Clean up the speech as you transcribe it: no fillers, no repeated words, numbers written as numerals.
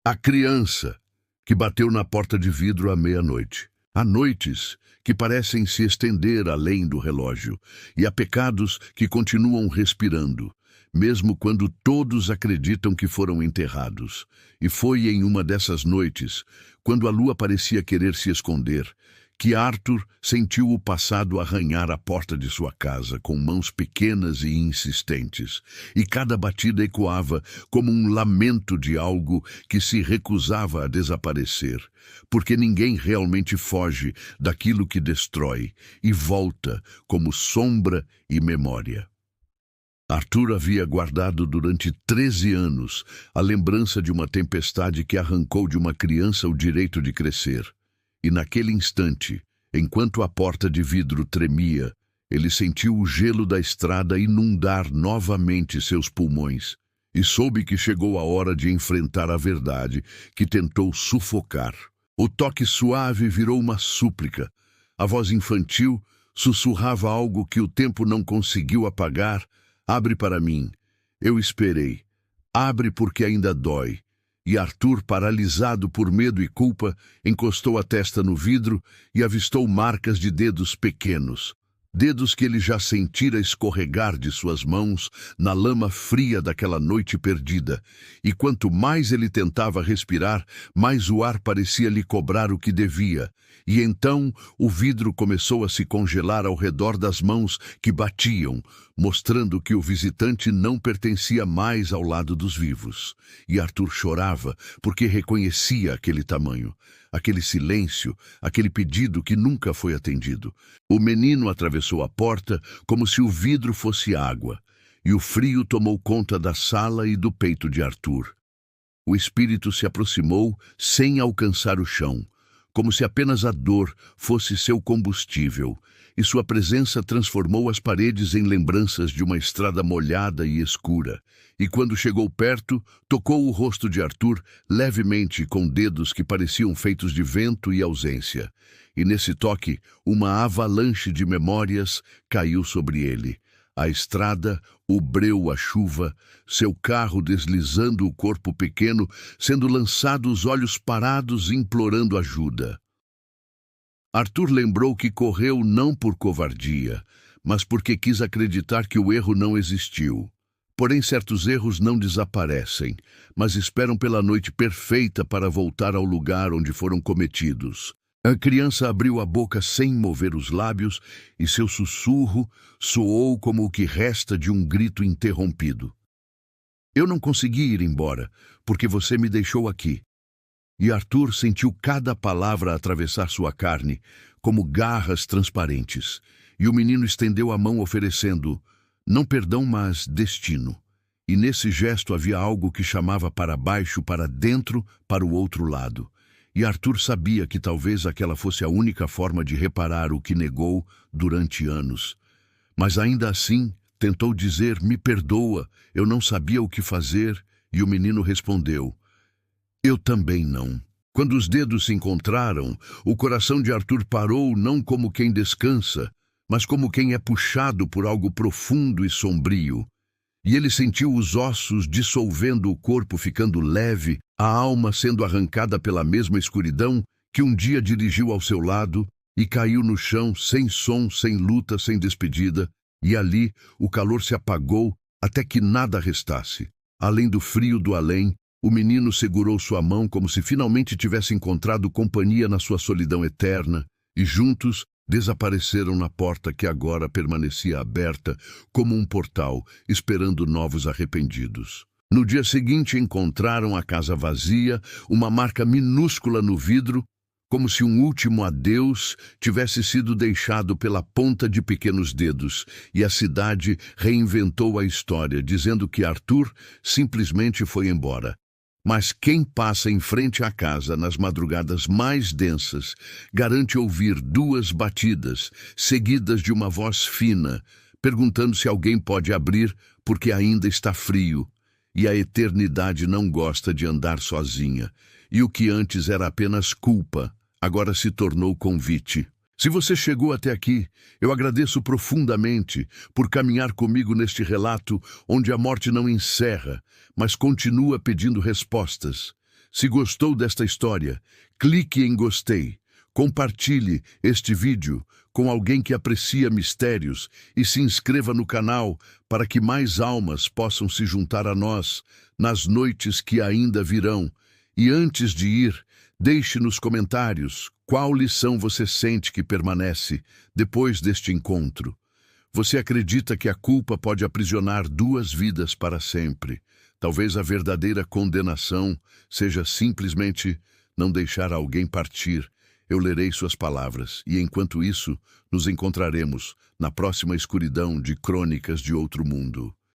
A criança que bateu na porta de vidro à meia-noite. Há noites que parecem se estender além do relógio, e há pecados que continuam respirando, mesmo quando todos acreditam que foram enterrados. E foi em uma dessas noites, quando a lua parecia querer se esconder, que Arthur sentiu o passado arranhar a porta de sua casa com mãos pequenas e insistentes, e cada batida ecoava como um lamento de algo que se recusava a desaparecer, porque ninguém realmente foge daquilo que destrói e volta como sombra e memória. Arthur havia guardado durante 13 anos a lembrança de uma tempestade que arrancou de uma criança o direito de crescer. E naquele instante, enquanto a porta de vidro tremia, ele sentiu o gelo da estrada inundar novamente seus pulmões e soube que chegou a hora de enfrentar a verdade que tentou sufocar. O toque suave virou uma súplica. A voz infantil sussurrava algo que o tempo não conseguiu apagar. Abre para mim. Eu esperei. Abre porque ainda dói. E Arthur, paralisado por medo e culpa, encostou a testa no vidro e avistou marcas de dedos pequenos. Dedos que ele já sentira escorregar de suas mãos na lama fria daquela noite perdida. E quanto mais ele tentava respirar, mais o ar parecia lhe cobrar o que devia. E então o vidro começou a se congelar ao redor das mãos que batiam, mostrando que o visitante não pertencia mais ao lado dos vivos. E Arthur chorava porque reconhecia aquele tamanho, aquele silêncio, aquele pedido que nunca foi atendido. O menino atravessou a porta como se o vidro fosse água, e o frio tomou conta da sala e do peito de Arthur. O espírito se aproximou sem alcançar o chão, como se apenas a dor fosse seu combustível, e sua presença transformou as paredes em lembranças de uma estrada molhada e escura. E quando chegou perto, tocou o rosto de Arthur levemente com dedos que pareciam feitos de vento e ausência. E nesse toque, uma avalanche de memórias caiu sobre ele. A estrada, o breu, a chuva, seu carro deslizando o corpo pequeno, sendo lançado os olhos parados, implorando ajuda. Arthur lembrou que correu não por covardia, mas porque quis acreditar que o erro não existiu. Porém, certos erros não desaparecem, mas esperam pela noite perfeita para voltar ao lugar onde foram cometidos. A criança abriu a boca sem mover os lábios e seu sussurro soou como o que resta de um grito interrompido. Eu não consegui ir embora, porque você me deixou aqui. E Arthur sentiu cada palavra atravessar sua carne, como garras transparentes. E o menino estendeu a mão oferecendo, não perdão, mas destino. E nesse gesto havia algo que chamava para baixo, para dentro, para o outro lado. E Arthur sabia que talvez aquela fosse a única forma de reparar o que negou durante anos. Mas ainda assim, tentou dizer, me perdoa, eu não sabia o que fazer, e o menino respondeu, eu também não. Quando os dedos se encontraram, o coração de Arthur parou não como quem descansa, mas como quem é puxado por algo profundo e sombrio. E ele sentiu os ossos dissolvendo o corpo, ficando leve, a alma sendo arrancada pela mesma escuridão que um dia dirigiu ao seu lado e caiu no chão, sem som, sem luta, sem despedida, e ali o calor se apagou até que nada restasse. Além do frio do além, o menino segurou sua mão como se finalmente tivesse encontrado companhia na sua solidão eterna, e juntos desapareceram na porta que agora permanecia aberta como um portal, esperando novos arrependidos. No dia seguinte encontraram a casa vazia, uma marca minúscula no vidro, como se um último adeus tivesse sido deixado pela ponta de pequenos dedos, e a cidade reinventou a história, dizendo que Arthur simplesmente foi embora. Mas quem passa em frente à casa nas madrugadas mais densas garante ouvir 2 batidas, seguidas de uma voz fina, perguntando se alguém pode abrir porque ainda está frio. E a eternidade não gosta de andar sozinha. E o que antes era apenas culpa, agora se tornou convite. Se você chegou até aqui, eu agradeço profundamente por caminhar comigo neste relato onde a morte não encerra, mas continua pedindo respostas. Se gostou desta história, clique em gostei. Compartilhe este vídeo com alguém que aprecia mistérios e se inscreva no canal para que mais almas possam se juntar a nós nas noites que ainda virão. E antes de ir, deixe nos comentários qual lição você sente que permanece depois deste encontro. Você acredita que a culpa pode aprisionar duas vidas para sempre? Talvez a verdadeira condenação seja simplesmente não deixar alguém partir. Eu lerei suas palavras, e enquanto isso, nos encontraremos na próxima escuridão de Crônicas de Outro Mundo.